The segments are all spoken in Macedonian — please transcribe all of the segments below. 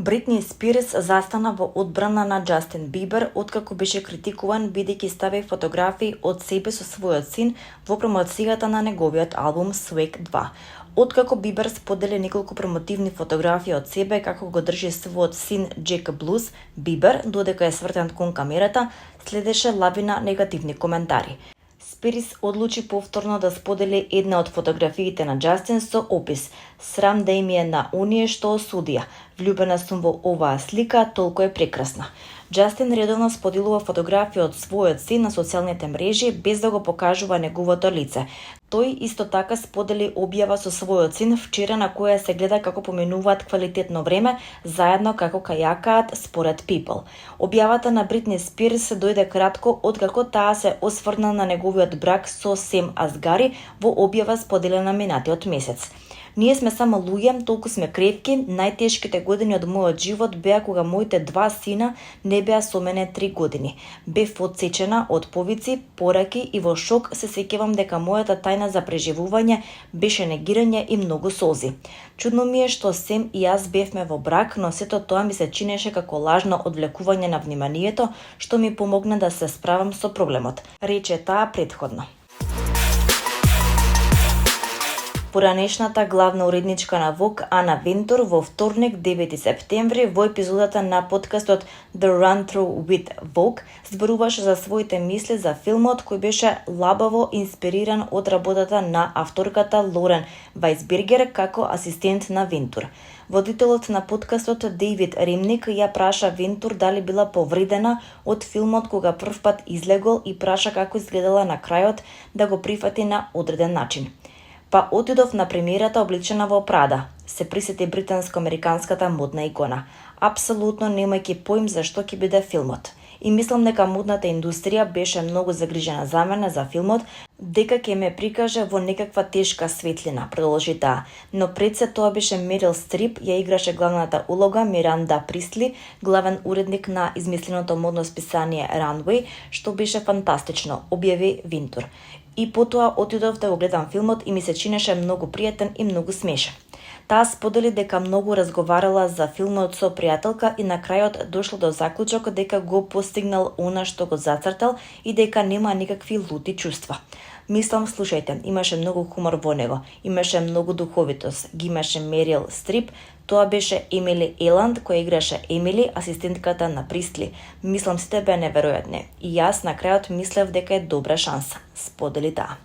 Бритни Спирс застана во одбрана на Џастин Бибер откако беше критикуван бидејќи стави фотографии од себе со својот син во промоцијата на неговиот албум Swag 2. Откако Бибер сподели неколку промотивни фотографии од себе како го држи својот син Джек Блус, Бибер, додека е свртен кон камерата, следеше лавина негативни коментари. Спирс одлучи повторно да сподели една од фотографиите на Џастин со опис: "Срам да им е на оние што осудија. Влюбена сум во оваа слика, толку е прекрасна." Џастин редовно споделува фотографии од својот син на социјалните мрежи без да го покажува неговото лице. Тој исто така сподели објава со својот син вчера на која се гледа како поминуваат квалитетно време заедно како кајакаат според People. Објавата на Бритни Спирс дојде кратко откако таа се осврна на неговиот брак со Сем Асгари во објава споделена минатиот месец. "Ние сме само луѓе, толку сме кревки, најтешките години од мојот живот беа кога моите два сина не беа со мене 3 години. Бев отсечена од повици, пораки и во шок се сеќавам дека мојата тајна за преживување беше негирање и многу солзи. Чудно ми е што Сем и јас бевме во брак, но сето тоа ми се чинеше како лажно одвлекување на вниманието, што ми помогна да се справам со проблемот", рече таа претходно. Поранешната главна уредничка на Vogue Ана Винтур во вторник 9 септември во епизодата на подкастот The Run Through with Vogue зборуваше за своите мисли за филмот кој беше лабаво инспириран од работата на авторката Лорен Вајсбергер како асистент на Винтур. Водителот на подкастот Дейвид Ремник ја праша Винтур дали била повредена од филмот кога првпат излегол и праша како изгледала на крајот да го прифати на одреден начин. "Па отидов на премиерата облечена во Прада", се присети британско-американската модна икона, апсолутно немајќи поим за што ќе биде филмот. "И мислам дека модната индустрија беше многу загрижена за мене за филмот, дека ќе ме прикаже во некаква тешка светлина", продолжи таа. Но пред се тоа беше Мерил Стрип, ја играше главната улога Миранда Пристли, главен уредник на измисленото модно списание Runway, што беше фантастично, објави Винтур. "И потоа отидов да го гледам филмот и ми се чинеше многу пријатен и многу смешен." Таа сподели дека многу разговарала за филмот со пријателка и на крајот дошла до заклучок дека го постигнал она што го зацртал и дека нема никакви лути чувства. "Мислам, слушајте, имаше многу хумор во него, имаше многу духовитост, ги имаше Мерил Стрип, тоа беше Емили Еланд која играше Емили, асистентката на Пристли. Мислам сите беа неверојатни и јас на крајот мислев дека е добра шанса", сподели таа.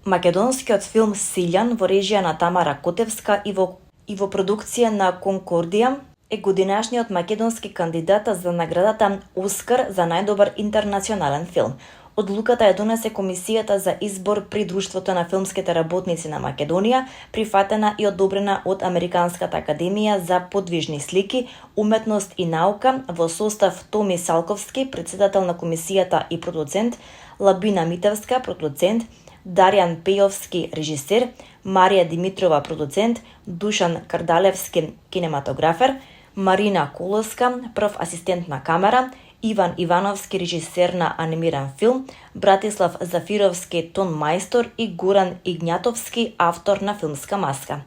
Македонскиот филм Силјан во режија на Тамара Котевска и во продукција на Конкордија е годинашниот македонски кандидат за наградата Оскар за најдобар интернационален филм. Одлуката ја донесе Комисијата за избор при Друштвото на филмските работници на Македонија, прифатена и одобрена од Американската академија за подвижни слики, уметност и наука во состав Томи Салковски, председател на комисијата и продуцент, Лабина Митевска, продуцент, Дарјан Пејовски, режисер, Марија Димитрова, продуцент, Душан Кардалевски, кинематографер, Марина Колоска, прв асистент на камера, Иван Ивановски, режисер на анимиран филм, Братислав Зафировски, тон мајстор и Горан Игњатовски, автор на филмска маска.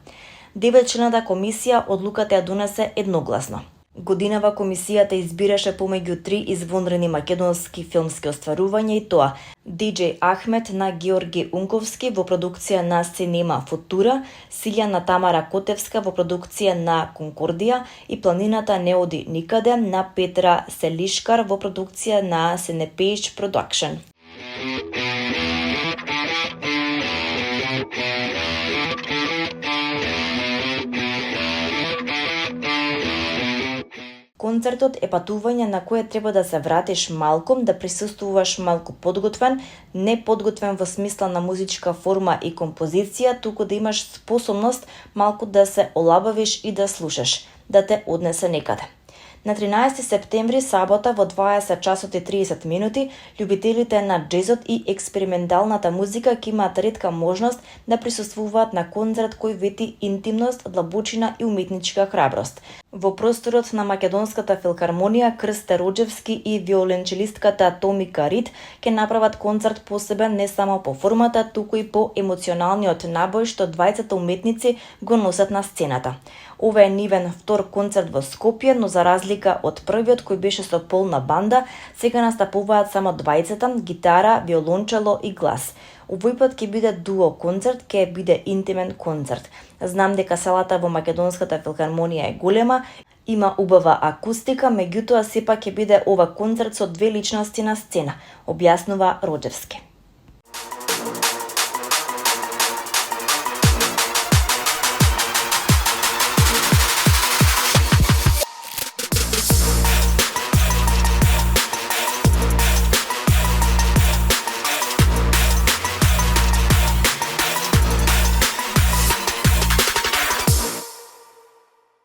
9-члената комисија одлуката ја донесе едногласно. Годинава комисијата избираше помеѓу 3 извонредни македонски филмски остварувања и тоа: Диџеј Ахмет на Георги Унковски во продукција на Синема Футура, Силјан на Тамара Котевска во продукција на Конкордија и Планината не оди никаде на Петра Селишкар во продукција на Сенепејч Продакшн. концертот е патување на кое треба да се вратиш малкум, да присуствуваш малку подготвен, не подготвен во смисла на музичка форма и композиција, туку да имаш способност малку да се олабавиш и да слушаш, да те однесе некаде. На 13 септември, сабота, во 20 часот и 30 минути, љубителите на джезот и експерименталната музика ќе имаат ретка можност да присуствуваат на концерт кој вети интимност, длабочина и уметничка храброст. Во просторот на Македонската филхармонија, Крсте Роџевски и виоленчелистката Томика Рид ќе направат концерт посебен не само по формата, туку и по емоционалниот набој што двајцата уметници го носат на сцената. Ова е нивен втор концерт во Скопје, но за разлика од првиот кој беше со полна банда, сега настапуваат само двајцата, гитара, виолончело и глас. Овој пат ќе биде дуо концерт, ќе биде интимен концерт. Знам дека салата во Македонската филхармонија е голема, има убава акустика, меѓутоа сепак ќе биде ова концерт со две личности на сцена, објаснува Роџевски.